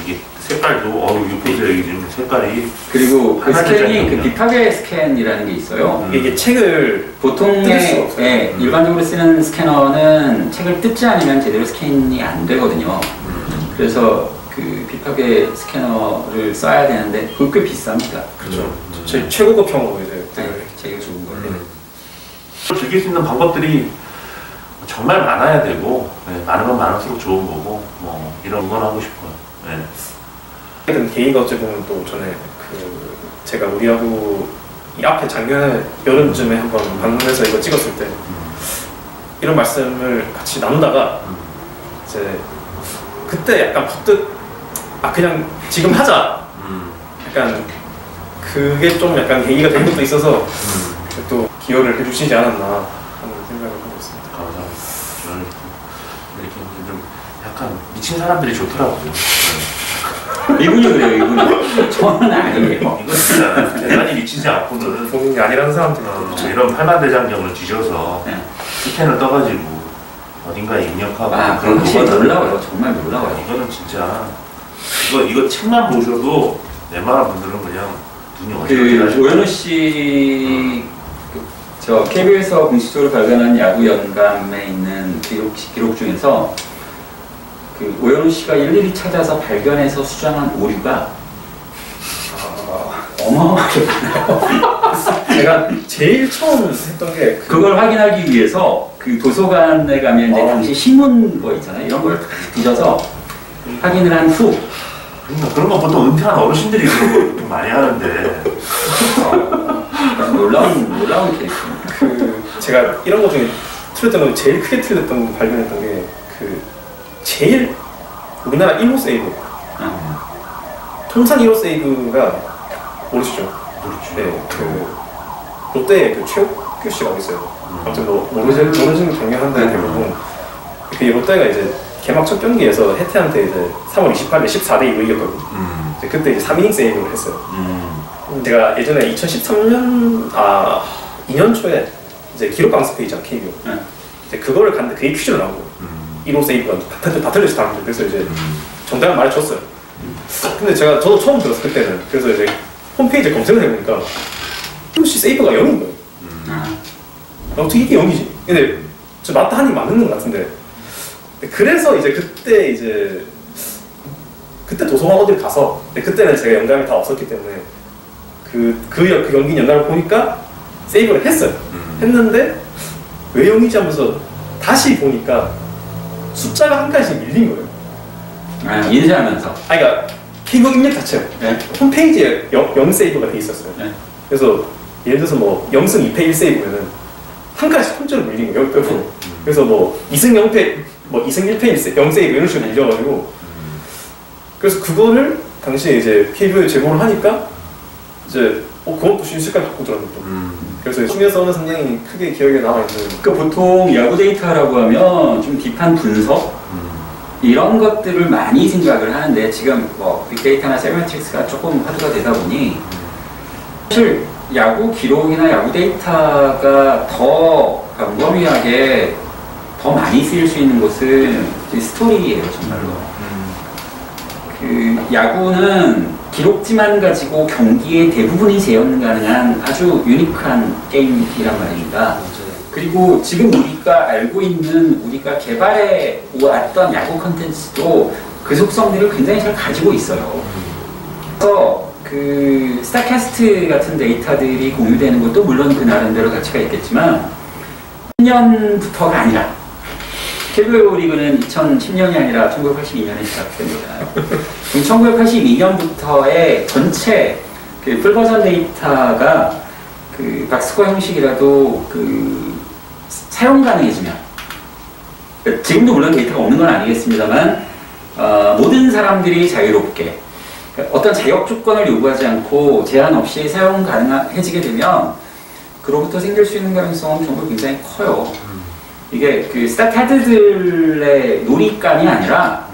이게 색깔도 이거 보세요. 이게 지금 색깔이 그리고 그 스캔이 비파게 스캔이라는 게 있어요. 이게 책을 보통의 일반적으로 쓰는 스캐너는 책을 뜯지 않으면 제대로 스캔이 안 되거든요. 그래서 그 비파게 스캐너를 써야 되는데 그게 꽤 비쌉니다. 그렇죠. 제 최고급형으로 이제 제일 좋은 거예요. 즐길 수 있는 방법들이 정말 많아야 되고 많으면 많을수록 좋은 거고 뭐 이런 건 하고 싶어요. 계기가 어찌 보면 또 전에 제가 우리하고 이 앞에 작년에 여름쯤에 한번 방문해서 이거 찍었을 때 이런 말씀을 같이 나누다가 이제 그때 약간 퍼뜩 그냥 지금 하자 약간 그게 좀 약간 계기가 된 것도 있어서 또 기여를 해주시지 않았나 하는 생각을 하고 있습니다. 감사합니다. 저는 이렇게 좀 약간 미친 사람들이 좋더라고요. 이분이 그래요, 이분이. 저는 아니에요. 이거 진짜 대단히 미치지 않고는 본인이 아니라는 사람들이 이런 팔만대장경을 뒤져서 네. 티켓을 떠가지고 어딘가에 입력하고 아, 그건 확실히 놀라워요. 정말 놀라워요. 이거는 진짜 이거 책만 보셔도 웬만한 분들은 그냥 눈이 어지러지죠. 오연우 씨, 저 KBS에서 공식적으로 발간한 야구 연감에 있는 기록 중에서 그 오연우 씨가 일일이 찾아서 발견해서 수정한 오류가 어마어마하게 많아요. 제가 제일 처음 했던 게 그걸 확인하기 위해서 그 도서관에 가면 이제 당시 신문 거 있잖아요. 이런 걸 다 뒤져서 확인을 한 후. 그런 거 보통 은퇴한 어르신들이 그런 거 보통 많이 하는데 놀라운 케이스. 그 제가 이런 거 중에 틀렸던 거 제일 크게 틀렸던 거 발견했던 게 그 제일 우리나라 1호 세이브 통산 1호 세이브가 모르시죠? 그렇죠. 네, 그 롯데 그 최욱규 씨가 있어요. 아무튼 뭐 모르시는 당연한데 대부분 그 롯데가 이제 개막 첫 경기에서 해태한테 이제 3월 28일 14대 2로 이겼거든요. 이제 그때 이제 3이닝 세이브를 했어요. 제가 예전에 2013년 2년 초에 이제 기록 강습회 있잖아 KBO. 이제 그거를 갔는데 그게 퀴즈로 나오고 1호 세이브가 다 틀렸어 다른데 그래서 이제 정답을 말해줬어요. 근데 저도 처음 들었어 그때는. 그래서 이제 홈페이지에 검색을 해보니까 혹시 세이브가 0인 거예요. 어떻게 이게 0이지? 근데 저 맞다 하니 맞는 것 같은데. 그래서 이제 그때 도서관 어딜 가서 그때는 제가 영감이 다 없었기 때문에 그 연기 영감을 보니까 세이브를 했어요. 했는데 왜 0이지 하면서 다시 보니까 숫자가 한 가지씩 밀린 거예요. 인쇄하면서. 그러니까 KBO 입력 자체가 홈페이지에 0 세이브가 돼 있었어요. 그래서 예를 들어서 뭐 0승 2패 1세이브면은 한 가지 통째로 밀린 거예요. 옆으로. 그래서 뭐 2승 0패 뭐 2승 1패 0세이브 이런 식으로 밀려가지고 그래서 그거를 당시에 이제 KBO에 제공을 하니까 이제 그것도 순식간에 바꾸더라고요. 그래서 중에서는 상당히 크게 기억에 남아있는. 그 보통 야구 데이터라고 하면 좀 딥한 분석 이런 것들을 많이 생각을 하는데 지금 뭐 빅데이터나 세메틱스가 조금 화두가 되다 보니 사실 야구 기록이나 야구 데이터가 더 광범위하게 더 많이 쓰일 수 있는 곳은 스토리예요, 정말로. 그 야구는 기록지만 가지고 경기의 대부분이 재현 가능한 아주 유니크한 게임이란 말입니다. 그리고 지금 우리가 알고 있는 우리가 개발해 왔던 야구 컨텐츠도 그 속성들을 굉장히 잘 가지고 있어요. 그래서 그 스타캐스트 같은 데이터들이 공유되는 것도 물론 그 나름대로 가치가 있겠지만 10년부터가 아니라 KBO 리그는 2010년이 아니라 1982년에 시작됩니다. 그럼 1982년부터의 전체 그 풀버전 데이터가 그 박스코어 형식이라도 그 사용 가능해지면 지금도 물론 데이터가 없는 건 아니겠습니다만 모든 사람들이 자유롭게 어떤 자격 조건을 요구하지 않고 제한 없이 사용 가능해지게 되면 그로부터 생길 수 있는 가능성은 정말 굉장히 커요. 이게 그 스타캐드들의 놀이감이 아니라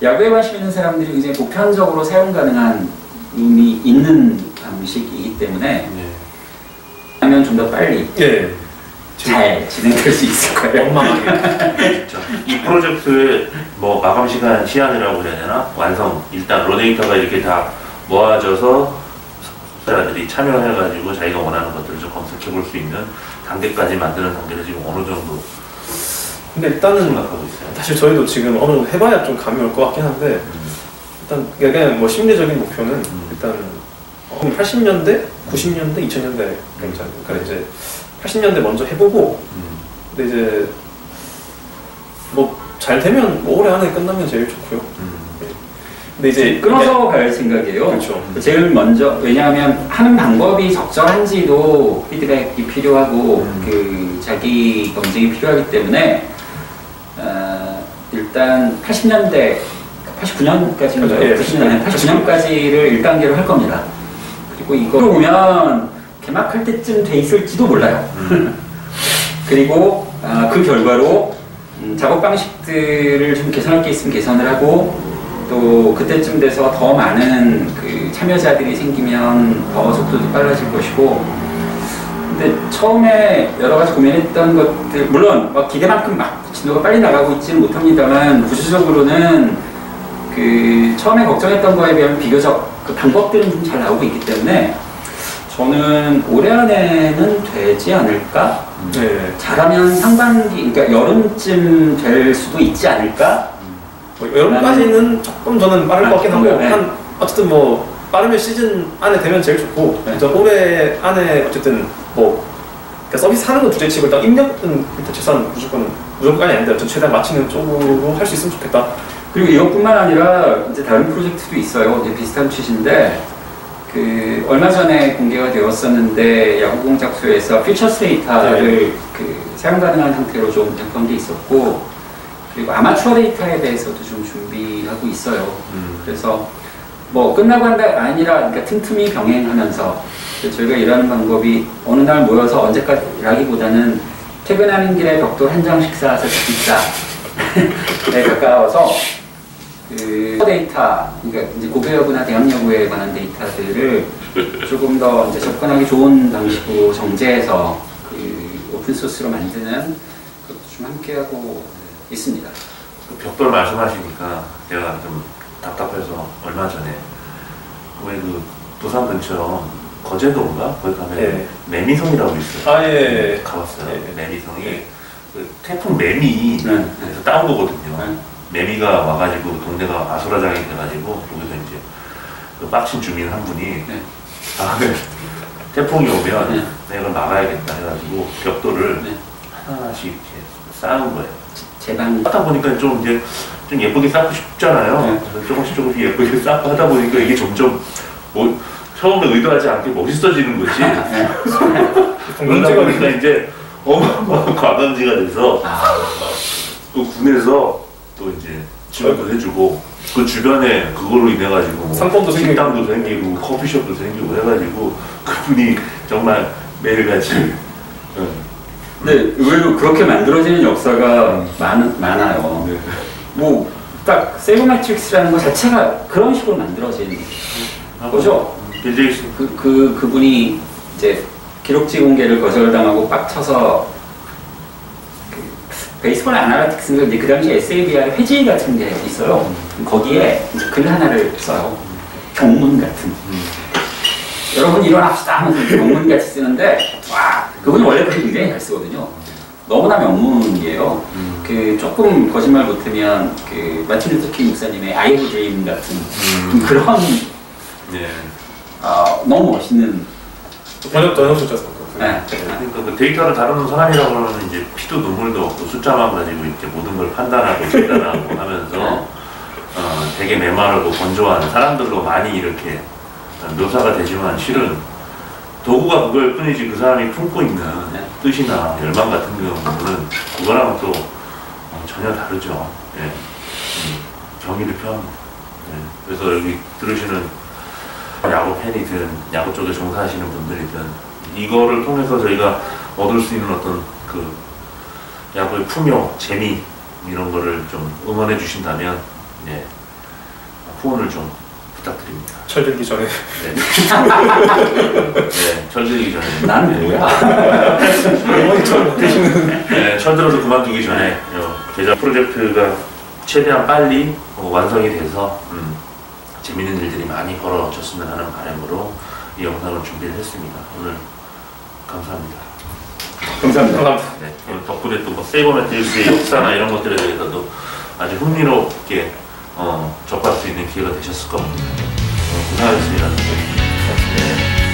야구에 관심 있는 사람들이 굉장히 보편적으로 사용 가능한 의미 있는 방식이기 때문에 하면 좀 더 빨리 잘 진행될 수 있을 거예요. 원만하게. 이 프로젝트의 뭐 마감 시간 시한이라고 해야 되나? 완성. 일단 로데이터가 이렇게 다 모아져서 소비자들이 참여해가지고 자기가 원하는 것들을 좀 검색해 볼 수 있는 단계까지 만드는 단계를 지금 어느 정도 근데 일단은 생각하고 있어요. 사실 저희도 지금 어느 정도 해봐야 좀 감이 올 것 같긴 한데 일단 그냥 뭐 심리적인 목표는 일단 80년대, 90년대, 2000년대 그러니까 이제 80년대 먼저 해보고 근데 이제 뭐 잘 되면 뭐 올해 안에 끝나면 제일 좋고요. 근데 이제 끊어서 갈 생각이에요. 그렇죠. 제일 먼저 왜냐하면 하는 방법이 적절한지도 피드백이 필요하고 그 자기 검증이 필요하기 때문에 일단 80년대 89년까지인가요? 89년까지를 1단계로 할 겁니다. 그리고 이거 보면 개막할 때쯤 돼 있을지도 몰라요. 그리고 그 결과로 작업 방식들을 좀 개선할 게 있으면 개선을 하고 또 그때쯤 돼서 더 많은 그 참여자들이 생기면 더 속도도 빨라질 것이고 근데 처음에 여러 가지 고민했던 것들 물론 막 기대만큼 막 진도가 빨리 나가고 있지는 못합니다만 구조적으로는 그 처음에 걱정했던 거에 비하면 비교적 그 방법들은 좀 잘 나오고 있기 때문에 저는 올해 안에는 되지 않을까? 네. 잘하면 상반기, 그러니까 여름쯤 될 수도 있지 않을까? 뭐 여름까지는 조금 저는 빠를 것 같긴 하고 네. 한 어쨌든 뭐 빠르면 시즌 안에 되면 제일 좋고 네. 저 올해 안에 어쨌든 뭐 그러니까 서비스 하는 건 둘째치고 일단 입력은 일단 최소한 무조건까지 아닌데 어쨌든 최대한 맞추는 쪽으로 할 수 있으면 좋겠다. 그리고 이것뿐만 아니라 이제 다른 프로젝트도 있어요. 이제 비슷한 취지인데 그 얼마 전에 공개가 되었었는데 야구 공작소에서 퓨처스 데이터를 그 사용 가능한 상태로 좀 작성한 게 있었고 그리고 아마추어 데이터에 대해서도 좀 준비하고 있어요. 그래서 뭐 끝나고 한다 아니라 그러니까 틈틈이 병행하면서 저희가 일하는 방법이 어느 날 모여서 언제까지라기보다는 퇴근하는 길에 벽돌 한 장씩 쌓아서 기사에 가까워서 그 데이터, 그러니까 이제 고교여부나 대학여부에 관한 데이터들을 조금 더 이제 접근하기 좋은 방식으로 정제해서 그 오픈소스로 만드는 것도 좀 함께하고 있습니다. 그 벽돌 말씀하시니까 제가 좀 답답해서 얼마 전에 왜 그 부산 근처 거제도인가? 거기 가면 예. 매미성이라고 있어요. 아 예. 가봤어요. 예. 매미성이 예. 그 태풍 매미 네. 에서 따온 거거든요. 네. 매미가 와가지고 동네가 아수라장이 돼가지고 거기서 이제 그 빡친 주민 한 분이 네. 태풍이 오면 네. 내가 이걸 막아야겠다 해가지고 벽돌을 네. 하나씩 이렇게 쌓은 거예요. 제방 하다 보니까 좀 이제 좀 예쁘게 쌓고 싶잖아요. 네. 그래서 조금씩 예쁘게 쌓고 하다 보니까 이게 점점 뭐 처음에 의도하지 않게 멋있어지는 거지. 그러다 보니까 이제 어마어마한 관광지가 돼서 또 군에서 또 이제 지원도 해주고 그 주변에 그걸로 인해 가지고 상권도 생기고. 식당도 생기고 커피숍도 생기고 해가지고 그분이 정말 매일같이 근데 의외로 그렇게 만들어지는 역사가 많아요. 네. 뭐 딱 세이버 매트릭스라는 것 자체가 그런 식으로 만들어진 거죠. 굉장히 그분이 이제 기록지 공개를 거절당하고 빡쳐서 그 베이스볼 아나리틱스인가 이제 그 당시 SABR 회지 같은 게 있어요. 거기에 이제 글 하나를 써요. 경문 같은. 여러분 일어납시다 하면서 경문 같이 쓰는데 와 그분이 원래 글을 굉장히 잘 쓰거든요. 너무나 명문이에요. 그 조금 거짓말 못하면 그 마틴 루터 킹 목사님의 I Have a Dream 같은 그런 네. 너무 멋있는 번역도 줬죠. 네. 그러니까 그 데이터를 다루는 사람이라고 하면 이제 피도 눈물도 없고 숫자만 가지고 이렇게 모든 걸 판단하고 진단하고 하면서 되게 메마르고 건조한 사람들로 많이 이렇게 묘사가 되지만 실은 도구가 그걸 뿐이지 그 사람이 품고 있는 뜻이나 열망 같은 경우는 그거랑은 또 전혀 다르죠. 예. 경의를 표합니다. 예. 그래서 여기 들으시는 야구 팬이든 야구 쪽에 종사하시는 분들이든 이거를 통해서 저희가 얻을 수 있는 어떤 그 야구의 풍요, 재미 이런 거를 좀 응원해 주신다면 예. 후원을 좀 부탁드립니다. 철들기 전에. 네. 네, 철들기 전에. 나는 뭐야? 어머니 철 드시는. 네, 철들어서 그만두기 전에 제작 프로젝트가 최대한 빨리 완성이 돼서 재밌는 일들이 많이 벌어졌으면 하는 바람으로 이 영상을 준비를 했습니다. 오늘 감사합니다. 감사합니다. 네, 오늘 덕분에 또 뭐 세이버 매트릭스의 역사나 이런 것들에 대해서도 아주 흥미롭게 접할 수 있는 기회가 되셨을 겁니다. 고생하셨습니다. 네.